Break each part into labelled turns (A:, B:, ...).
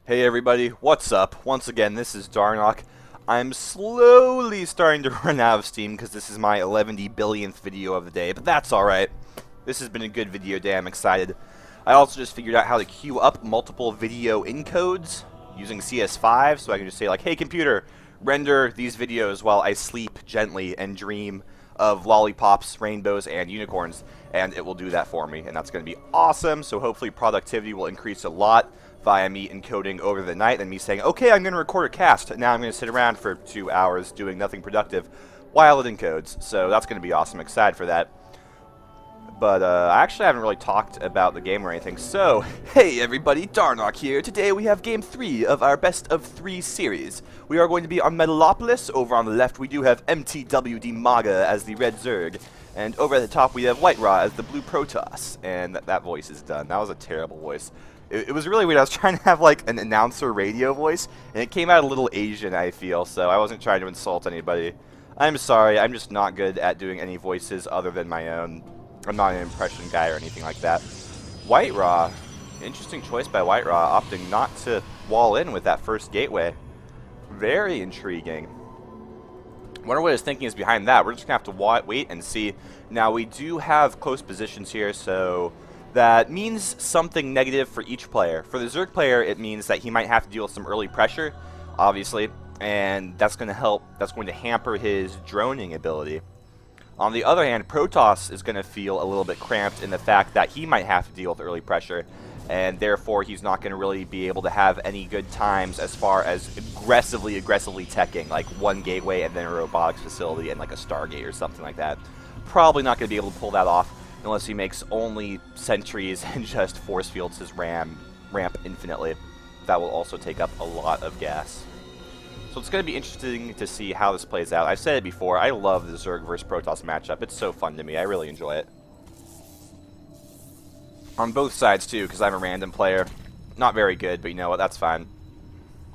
A: Hey everybody, what's up? Once again, this is Darnock. I'm slowly starting to run out of steam because this is my 11 billionth video of the day, but that's alright. This has been a good video day, I'm excited. I also just figured out how to queue up multiple video encodes using CS5, so I can just say like, hey computer, render these videos while I sleep gently and dream of lollipops, rainbows, and unicorns, and it will do that for me, and that's going to be awesome. So hopefully productivity will increase a lot via me encoding over the night and me saying, okay, I'm going to record a cast. Now I'm going to sit around for 2 hours doing nothing productive while it encodes. So that's going to be awesome. Excited for that. But I actually haven't really talked about the game or anything. So, hey everybody, Darnock here. Today we have Game 3 of our Best of 3 series. We are going to be on Metalopolis. Over on the left we do have MTW Dimaga as the red Zerg. And over at the top we have WhiteRa as the blue Protoss. And that voice is done. That was a terrible voice. It was really weird. I was trying to have like an announcer radio voice, and it came out a little Asian, I feel, so I wasn't trying to insult anybody. I'm sorry, I'm just not good at doing any voices other than my own. I'm not an impression guy or anything like that. WhiteRa, interesting choice by WhiteRa, opting not to wall in with that first gateway. Very intriguing. Wonder what his thinking is behind that. We're just going to have to wait and see. Now, we do have close positions here, so that means something negative for each player. For the Zerg player, it means that he might have to deal with some early pressure, obviously, and that's going to hamper his droning ability. On the other hand, Protoss is going to feel a little bit cramped in the fact that he might have to deal with early pressure, and therefore he's not going to really be able to have any good times as far as aggressively teching, like one gateway and then a robotics facility and like a Stargate or something like that. Probably not going to be able to pull that off unless he makes only sentries and just force fields his ramp infinitely. That will also take up a lot of gas. So it's going to be interesting to see how this plays out. I've said it before, I love the Zerg versus Protoss matchup. It's so fun to me. I really enjoy it. On both sides, too, because I'm a random player. Not very good, but you know what? That's fine.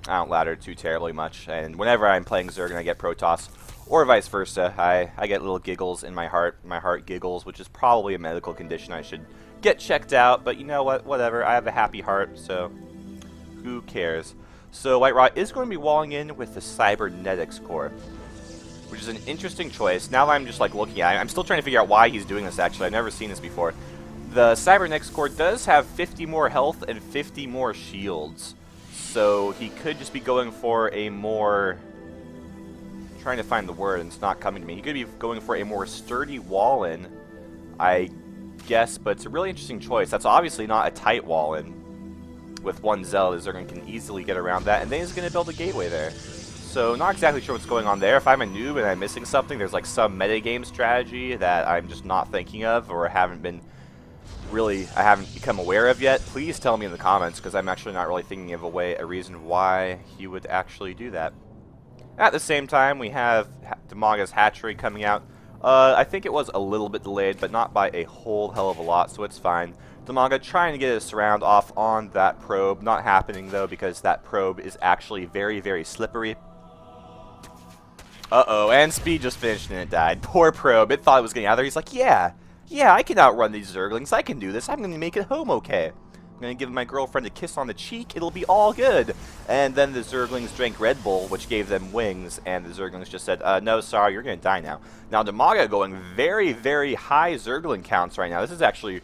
A: I don't ladder too terribly much. And whenever I'm playing Zerg and I get Protoss, or vice versa, I get little giggles in my heart. My heart giggles, which is probably a medical condition I should get checked out. But you know what? Whatever. I have a happy heart, so who cares? So WhiteRa is going to be walling in with the Cybernetics core, which is an interesting choice. Now that I'm just like looking at it, I'm still trying to figure out why he's doing this, actually. I've never seen this before. The Cybernetics core does have 50 more health and 50 more shields. So he could just be going for a more... trying to find the word and it's not coming to me. He could be going for a more sturdy wall-in, I guess, but it's a really interesting choice. That's obviously not a tight wall-in. With one Zell, the Zerg can easily get around that, and then he's going to build a gateway there. So not exactly sure what's going on there. If I'm a noob and I'm missing something, there's like some metagame strategy that I'm just not thinking of or I haven't become aware of yet. Please tell me in the comments, because I'm actually not really thinking of a reason why he would actually do that. At the same time, we have Dimaga's hatchery coming out. I think it was a little bit delayed, but not by a whole hell of a lot, so it's fine. Dimaga trying to get his surround off on that probe. Not happening, though, because that probe is actually very slippery. Uh-oh, and speed just finished and it died. Poor probe. It thought it was getting out there. He's like, yeah, I can outrun these Zerglings. I can do this. I'm going to make it home okay. I'm going to give my girlfriend a kiss on the cheek. It'll be all good. And then the Zerglings drank Red Bull, which gave them wings. And the Zerglings just said, no, sorry, you're going to die now. Now, Dimaga going very high Zergling counts right now. This is actually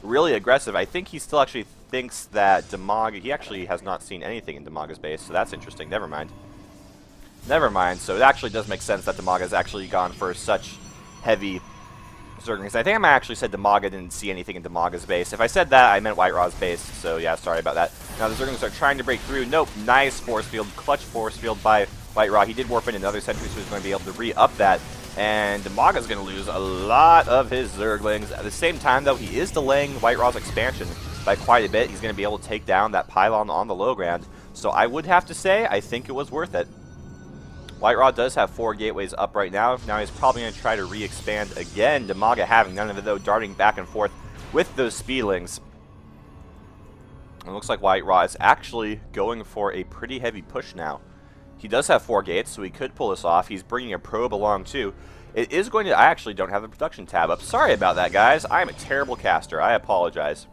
A: really aggressive. I think he still actually thinks that Dimaga... He actually has not seen anything in Dimaga's base, so that's interesting. Never mind. So it actually does make sense that Dimaga has actually gone for such heavy Zerglings. I think I actually said Dimaga didn't see anything in Dimaga's base. If I said that, I meant WhiteRa's base, so yeah, sorry about that. Now the Zerglings are trying to break through. Nope, nice force field, clutch force field by WhiteRa. He did warp in another sentry, so he's going to be able to re-up that. And Dimaga's going to lose a lot of his Zerglings. At the same time, though, he is delaying WhiteRa's expansion by quite a bit. He's going to be able to take down that pylon on the low ground. So I would have to say, I think it was worth it. WhiteRa does have 4 gateways up right now. Now he's probably going to try to re-expand again. Dimaga having none of it, though, darting back and forth with those speedlings. It looks like WhiteRa is actually going for a pretty heavy push now. He does have 4 gates, so he could pull this off. He's bringing a probe along, too. It is going to... I actually don't have the production tab up. Sorry about that, guys. I am a terrible caster. I apologize.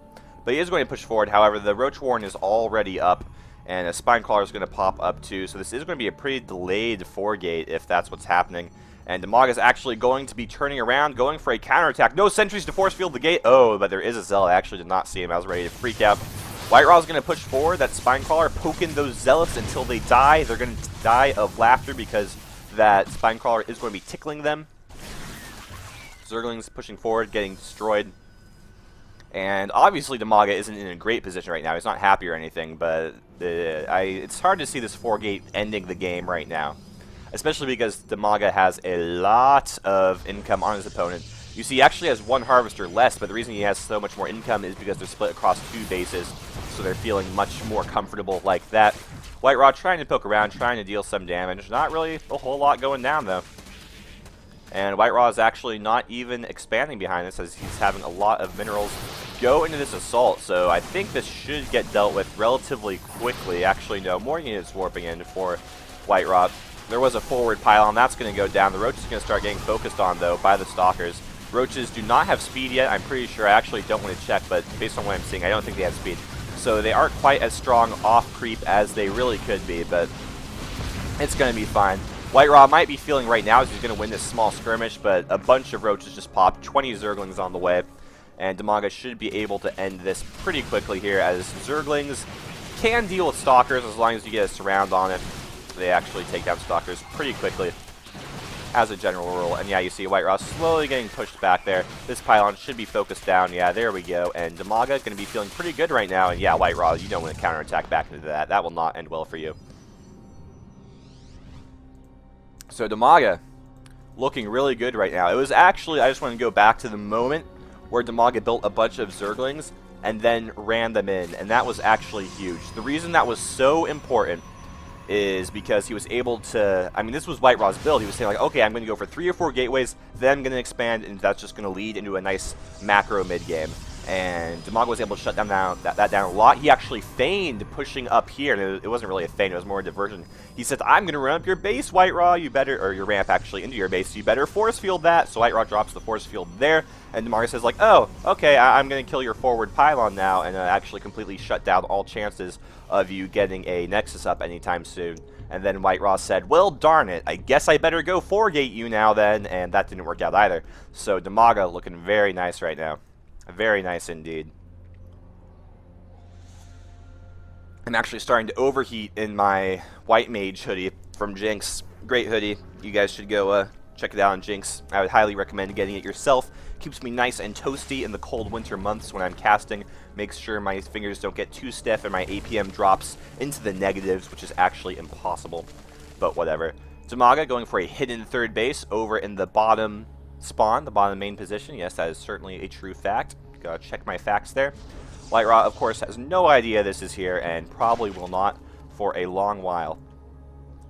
A: But he is going to push forward. However, the Roach Warren is already up, And a Spine Crawler is going to pop up too, so this is going to be a pretty delayed 4-gate if that's what's happening. And Dimaga is actually going to be turning around, going for a counterattack. No sentries to force field the gate. Oh, but there is a Zealot. I actually did not see him. I was ready to freak out. WhiteRa is going to push forward. That Spine Crawler poking those Zealots until they die. They're going to die of laughter because that Spine Crawler is going to be tickling them. Zerglings pushing forward, getting destroyed. And obviously Dimaga isn't in a great position right now. He's not happy or anything, but it's hard to see this 4-gate ending the game right now. Especially because Dimaga has a lot of income on his opponent. You see, he actually has 1 Harvester less, but the reason he has so much more income is because they're split across 2 bases, so they're feeling much more comfortable like that. WhiteRa trying to poke around, trying to deal some damage. Not really a whole lot going down, though. And WhiteRa is actually not even expanding behind this, as he's having a lot of minerals go into this assault. So I think this should get dealt with relatively quickly. Actually, no, more units warping in for WhiteRa. There was a forward pylon. That's going to go down. The Roach is going to start getting focused on, though, by the Stalkers. Roaches do not have speed yet. I'm pretty sure. I actually don't want to check, but based on what I'm seeing, I don't think they have speed. So they aren't quite as strong off creep as they really could be, but it's going to be fine. WhiteRa might be feeling right now as he's going to win this small skirmish, but a bunch of Roaches just popped. 20 Zerglings on the way, and Dimaga should be able to end this pretty quickly here, as Zerglings can deal with Stalkers as long as you get a surround on it. They actually take down Stalkers pretty quickly as a general rule. And yeah, you see WhiteRa slowly getting pushed back there. This pylon should be focused down. Yeah, there we go. And Dimaga is going to be feeling pretty good right now. And yeah, WhiteRa, you don't want to counterattack back into that. That will not end well for you. So Dimaga looking really good right now. It was actually, I just want to go back to the moment where Dimaga built a bunch of Zerglings and then ran them in. And that was actually huge. The reason that was so important is because he was able to, I mean, this was WhiteRa's build. He was saying, like, okay, I'm going to go for 3 or 4 gateways, then I'm going to expand, and that's just going to lead into a nice macro mid-game. And Dimaga was able to shut that down a lot. He actually feigned pushing up here, and it wasn't really a feign, it was more a diversion. He said, I'm going to run up your base, WhiteRa, you better, or your ramp actually into your base, you better force field that. So WhiteRa drops the force field there, and Dimaga says, like, oh, okay, I'm going to kill your forward pylon now, and actually completely shut down all chances of you getting a Nexus up anytime soon. And then WhiteRa said, well, darn it, I guess I better go 4-gate you now then, and that didn't work out either. So Dimaga looking very nice right now. Very nice indeed. I'm actually starting to overheat in my White Mage hoodie from Jinx. Great hoodie. You guys should go check it out on Jinx. I would highly recommend getting it yourself. Keeps me nice and toasty in the cold winter months when I'm casting. Makes sure my fingers don't get too stiff and my APM drops into the negatives, which is actually impossible. But whatever. Dimaga going for a hidden 3rd base over in the bottom spawn, the bottom main position. Yes, that is certainly a true fact. Gotta check my facts there. WhiteRa, of course, has no idea this is here and probably will not for a long while.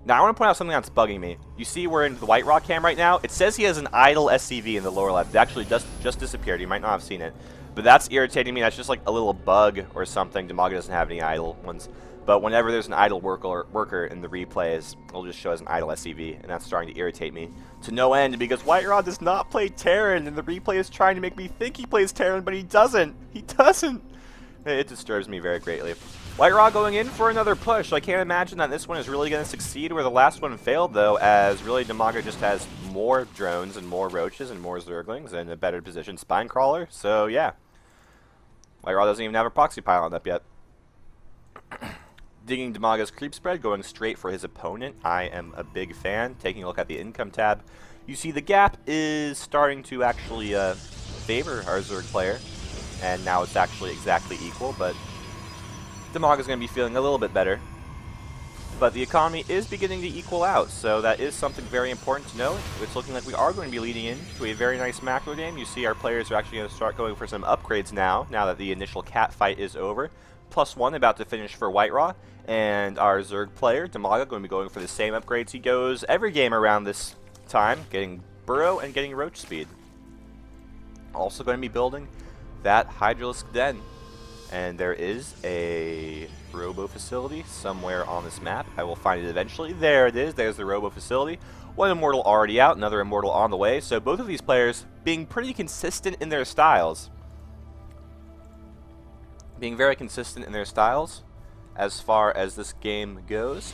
A: Now, I want to point out something that's bugging me. You see we're in the WhiteRa cam right now. It says he has an idle SCV in the lower left. It actually just disappeared. You might not have seen it. But that's irritating me. That's just like a little bug or something. Dimaga doesn't have any idle ones. But whenever there's an idle worker in the replays, it'll just show as an idle SCV, and that's starting to irritate me to no end because WhiteRa does not play Terran, and the replay is trying to make me think he plays Terran, but he doesn't. He doesn't. It disturbs me very greatly. WhiteRa going in for another push. I can't imagine that this one is really going to succeed where the last one failed, though, as really Dimaga just has more drones and more roaches and more Zerglings and a better position Spine Crawler. So, yeah. WhiteRa doesn't even have a proxy pylon up yet. Digging Dimaga's creep spread, going straight for his opponent. I am a big fan. Taking a look at the income tab, you see the gap is starting to actually favor our Zerg player, and now it's actually exactly equal, but Dimaga's going to be feeling a little bit better. But the economy is beginning to equal out, so that is something very important to know. It's looking like we are going to be leading into a very nice macro game. You see our players are actually going to start going for some upgrades now that the initial cat fight is over. +1 about to finish for WhiteRa, and our Zerg player, Dimaga, going to be going for the same upgrades he goes every game around this time, getting Burrow and getting Roach Speed. Also going to be building that Hydralisk Den. And there is a Robo facility somewhere on this map. I will find it eventually. There it is. There's the Robo facility. One Immortal already out, another Immortal on the way. So both of these players being pretty consistent in their styles. Being very consistent in their styles. as far as this game goes.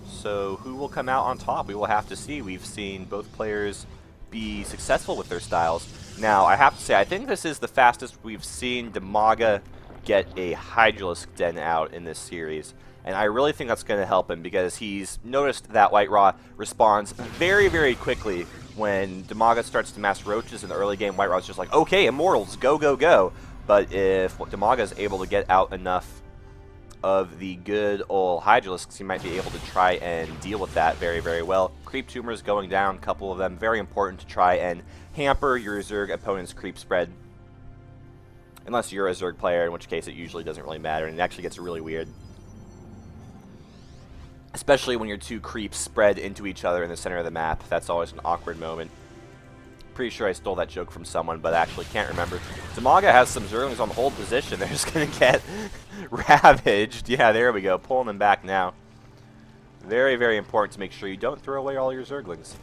A: So who will come out on top? We will have to see. We've seen both players be successful with their styles. Now, I have to say, I think this is the fastest we've seen Dimaga get a Hydralisk Den out in this series. And I really think that's going to help him because he's noticed that WhiteRa responds very, very quickly when Dimaga starts to mass roaches in the early game. WhiteRa's just like, okay, Immortals, go, go, go. But if Dimaga is able to get out enough of the good old Hydralisks, he might be able to try and deal with that very, very well. Creep tumors going down, a couple of them, very important to try and hamper your Zerg opponent's creep spread. Unless you're a Zerg player, in which case it usually doesn't really matter, and it actually gets really weird. Especially when your two creeps spread into each other in the center of the map. That's always an awkward moment. Pretty sure I stole that joke from someone, but I actually can't remember. Dimaga has some Zerglings on the hold position. They're just going to get ravaged. Yeah, there we go. Pulling them back now. Very, very important to make sure you don't throw away all your Zerglings.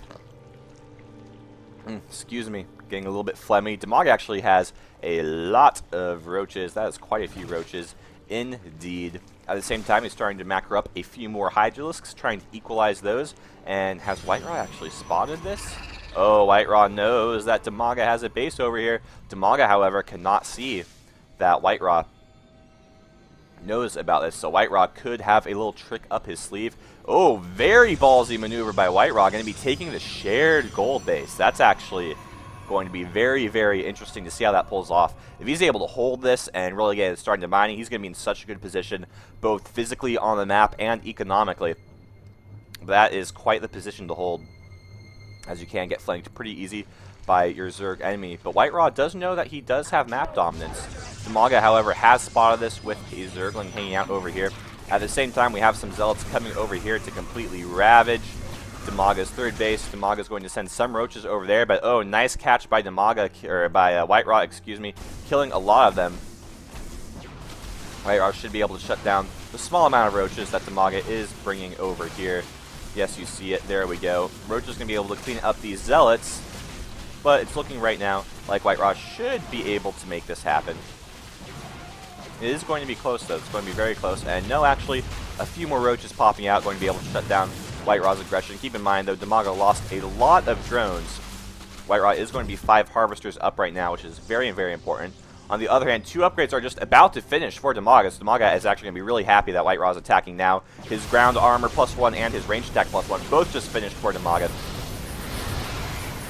A: Excuse me. Getting a little bit phlegmy. Dimaga actually has a lot of roaches. That is quite a few roaches. Indeed. At the same time, he's starting to macro up a few more Hydralisks, trying to equalize those. And has WhiteRa actually spotted this? Oh, WhiteRa knows that Dimaga has a base over here. Dimaga, however, cannot see that WhiteRa knows about this. So WhiteRa could have a little trick up his sleeve. Oh, very ballsy maneuver by WhiteRa. Going to be taking the shared gold base. That's actually going to be very, very interesting to see how that pulls off. If he's able to hold this and really get it started to mining, he's going to be in such a good position, both physically on the map and economically. That is quite the position to hold, as you can get flanked pretty easy by your Zerg enemy. But WhiteRa does know that he does have map dominance. Dimaga, however, has spotted this with a Zergling hanging out over here. At the same time, we have some Zealots coming over here to completely ravage Dimaga's third base. Dimaga's going to send some roaches over there, but oh, nice catch by Dimaga, or by WhiteRa, excuse me, killing a lot of them. WhiteRa should be able to shut down the small amount of roaches that Dimaga is bringing over here. Yes, you see it. There we go. Roach is going to be able to clean up these Zealots, but it's looking right now like WhiteRa should be able to make this happen. It is going to be close, though. It's going to be very close. And no, actually, a few more roaches popping out, going to be able to shut down WhiteRa's aggression. Keep in mind, though, Dimaga lost a lot of drones. WhiteRa is going to be 5 Harvesters up right now, which is very, very important. On the other hand, 2 upgrades are just about to finish for Dimaga. So Dimaga is actually going to be really happy that WhiteRa is attacking now. His ground armor +1 and his range attack +1 both just finished for Dimaga.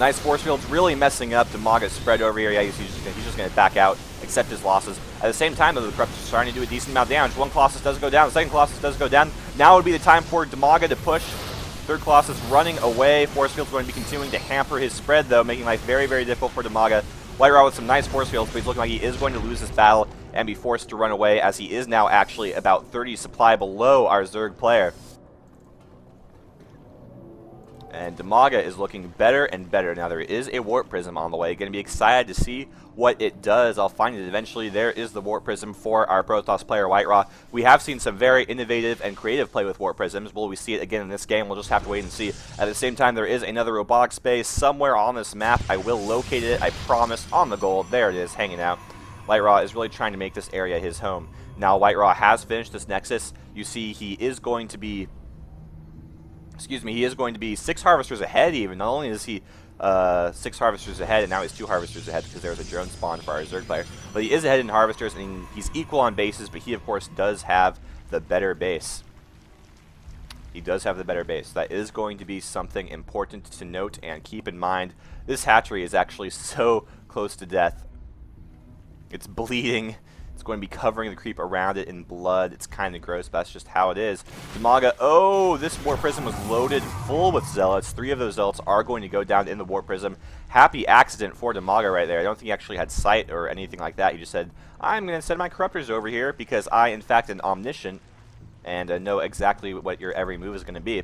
A: Nice force fields, really messing up Dimaga's spread over here. Yeah, he's just going to back out, accept his losses. At the same time, though, the Corruptors are starting to do a decent amount of damage. One Colossus does go down, the second Colossus does go down. Now would be the time for Dimaga to push. Third Colossus running away. Force field's going to be continuing to hamper his spread, though, making life very, very difficult for Dimaga. WhiteRa with some nice force fields, but he's looking like he is going to lose this battle and be forced to run away, as he is now actually about 30 supply below our Zerg player. And Dimaga is looking better and better. Now, there is a Warp Prism on the way. Going to be excited to see what it does. I'll find it eventually. There is the Warp Prism for our Protoss player, WhiteRa. We have seen some very innovative and creative play with Warp Prisms. Will we see it again in this game? We'll just have to wait and see. At the same time, there is another robotic space somewhere on this map. I will locate it, I promise, on the gold. There it is, hanging out. WhiteRa is really trying to make this area his home. Now, WhiteRa has finished this Nexus. You see, he is going to be... he is going to be 6 Harvesters ahead even. Not only is he 6 Harvesters ahead, and now he's 2 Harvesters ahead because there's a drone spawn for our Zerg player. But he is ahead in Harvesters, and he's equal on bases, but he, of course, does have the better base. He does have the better base. That is going to be something important to note and keep in mind. This hatchery is actually so close to death. It's bleeding. It's going to be covering the creep around it in blood. It's kind of gross, but that's just how it is. Dimaga, oh, this Warp Prism was loaded full with Zealots. 3 of those Zealots are going to go down in the Warp Prism. Happy accident for Dimaga right there. I don't think he actually had sight or anything like that. He just said, I'm going to send my Corruptors over here because I, in fact, am omniscient and know exactly what your every move is going to be.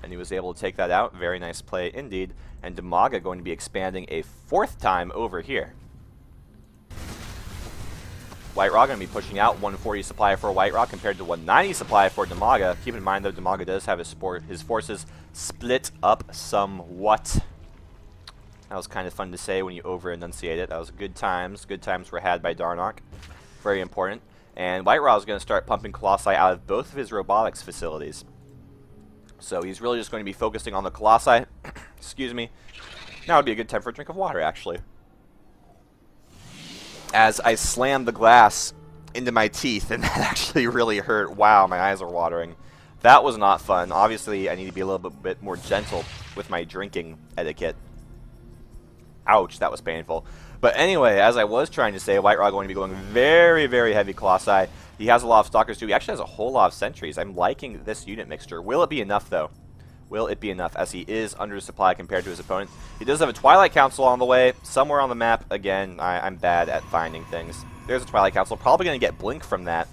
A: And he was able to take that out. Very nice play indeed. And Dimaga going to be expanding a 4th time over here. WhiteRa going to be pushing out 140 supply for WhiteRa compared to 190 supply for Dimaga. Keep in mind, though, Dimaga does have his forces split up somewhat. That was kind of fun to say when you over-enunciate it. That was good times. Good times were had by Darnok. Very important. And WhiteRa is going to start pumping Colossi out of both of his robotics facilities. So he's really just going to be focusing on the Colossi. Excuse me. Now would be a good time for a drink of water, actually. As I slammed the glass into my teeth, and that actually really hurt. Wow, my eyes are watering. That was not fun. Obviously, I need to be a little bit more gentle with my drinking etiquette. Ouch, that was painful. But anyway, as I was trying to say, WhiteRa going to be going very, very heavy Colossi. He has a lot of Stalkers too. He actually has a whole lot of Sentries. I'm liking this unit mixture. Will it be enough, though? Will it be enough, as he is under supply compared to his opponent? He does have a Twilight Council on the way, somewhere on the map. Again, I'm bad at finding things. There's a Twilight Council. Probably going to get Blink from that,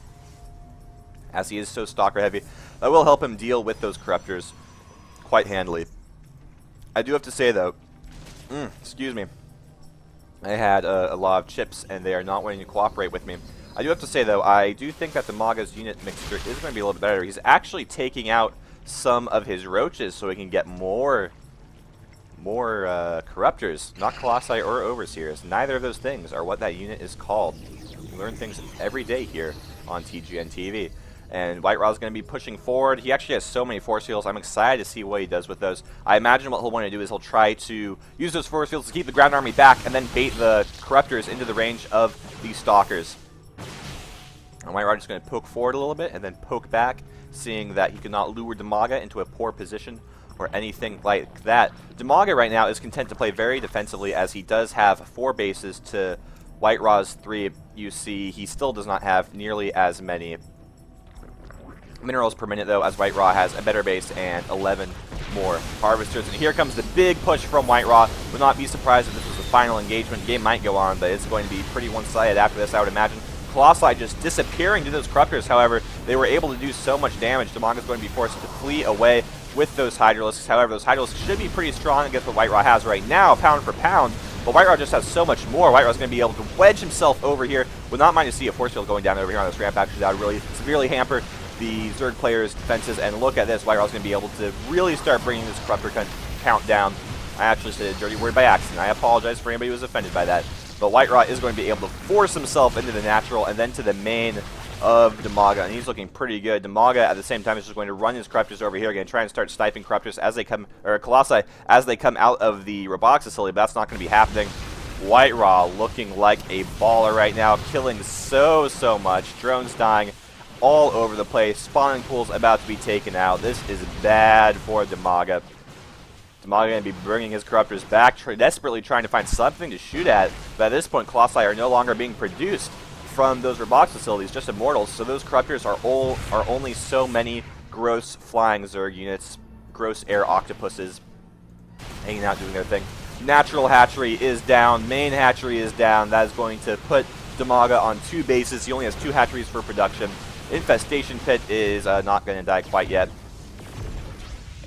A: as he is so Stalker heavy. That will help him deal with those Corruptors quite handily. I do have to say, though, excuse me, I had a lot of chips, and they are not wanting to cooperate with me. I do have to say, though, I do think that Dimaga's unit mixture is going to be a little bit better. He's actually taking out some of his roaches so he can get more Corruptors, not Colossi or Overseers. Neither of those things are what that unit is called. You learn things every day here on TGN TV. And WhiteRa is going to be pushing forward. He actually has so many force fields. I'm excited to see what he does with those. I imagine what he'll want to do is he'll try to use those force fields to keep the ground army back and then bait the Corruptors into the range of these Stalkers. And WhiteRa is going to poke forward a little bit and then poke back, seeing that he cannot lure Dimaga into a poor position or anything like that. Dimaga right now is content to play very defensively, as he does have 4 bases to WhiteRa's 3. You see, he still does not have nearly as many minerals per minute, though, as WhiteRa has a better base and 11 more harvesters. And here comes the big push from WhiteRa. Would not be surprised if this was the final engagement. The game might go on, but it's going to be pretty one-sided after this, I would imagine. Colossi just disappearing to those Corruptors. However, they were able to do so much damage. Dimaga's going to be forced to flee away with those Hydralisks. However, those Hydralisks should be pretty strong against what WhiteRa has right now, pound for pound. But WhiteRa just has so much more. WhiteRa is going to be able to wedge himself over here. Would not mind to see a force field going down over here on this ramp. Actually, that would really severely hamper the Zerg players' defenses. And look at this. WhiteRa is going to be able to really start bringing this Corruptor count down. I actually said a dirty word by accident. I apologize for anybody who was offended by that. But WhiteRa is going to be able to force himself into the natural and then to the main of Dimaga, and he's looking pretty good. Dimaga at the same time is just going to run his Corruptors over here again, try and start sniping Corruptors as they come, or Colossi as they come out of the robotics facility, but that's not going to be happening. WhiteRa looking like a baller right now, killing so much. Drones dying all over the place. Spawning pools about to be taken out. This is bad for Dimaga. Dimaga going to be bringing his Corruptors back, desperately trying to find something to shoot at, but at this point Colossi are no longer being produced from those robotics facilities, just Immortals, so those Corruptors are only so many gross flying Zerg units, gross air octopuses, hanging out doing their thing. Natural hatchery is down, main hatchery is down. That is going to put Dimaga on 2 bases. He only has 2 hatcheries for production. Infestation Pit is not going to die quite yet.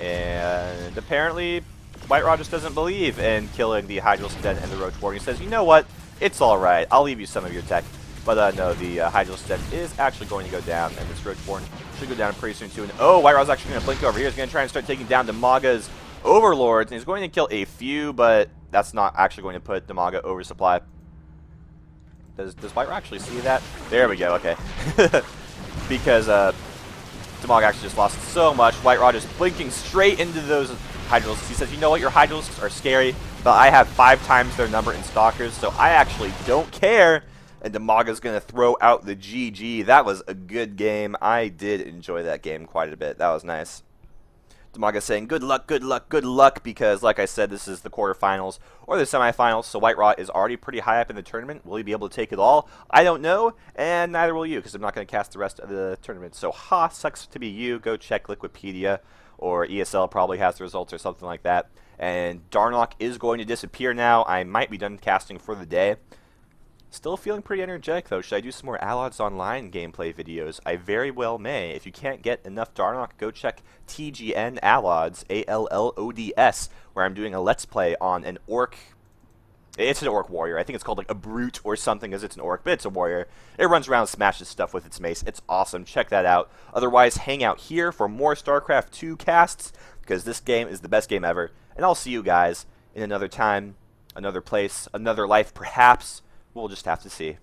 A: And apparently WhiteRa just doesn't believe in killing the Hydralisk Den and the Roachborn. He says, you know what, it's alright, I'll leave you some of your tech. But no, the Hydralisk Den is actually going to go down, and this Roachborn should go down pretty soon too. And oh, WhiteRa's actually going to blink over here. He's going to try and start taking down Dimaga's Overlords, and he's going to kill a few, but that's not actually going to put Dimaga oversupply. Does WhiteRa actually see that? There we go, okay. Because Dimaga actually just lost so much. WhiteRa just blinking straight into those Hydralisks. He says, you know what, your Hydralisks are scary, but I have 5 times their number in Stalkers, so I actually don't care. And Dimaga's going to throw out the GG. That was a good game. I did enjoy that game quite a bit. That was nice. Dimaga saying, good luck, good luck, good luck, because, like I said, this is the quarterfinals or the semifinals, so WhiteRa is already pretty high up in the tournament. Will he be able to take it all? I don't know, and neither will you, because I'm not going to cast the rest of the tournament. So, sucks to be you. Go check Liquipedia, or ESL probably has the results or something like that. And Darnock is going to disappear now. I might be done casting for the day. Still feeling pretty energetic, though. Should I do some more Allods Online gameplay videos? I very well may. If you can't get enough Darnock, go check TGN Allods, ALLODS, where I'm doing a Let's Play on an Orc. It's an Orc warrior. I think it's called like a Brute or something, as it's an Orc, but it's a warrior. It runs around and smashes stuff with its mace. It's awesome. Check that out. Otherwise, hang out here for more StarCraft 2 casts, because this game is the best game ever. And I'll see you guys in another time, another place, another life, perhaps. We'll just have to see.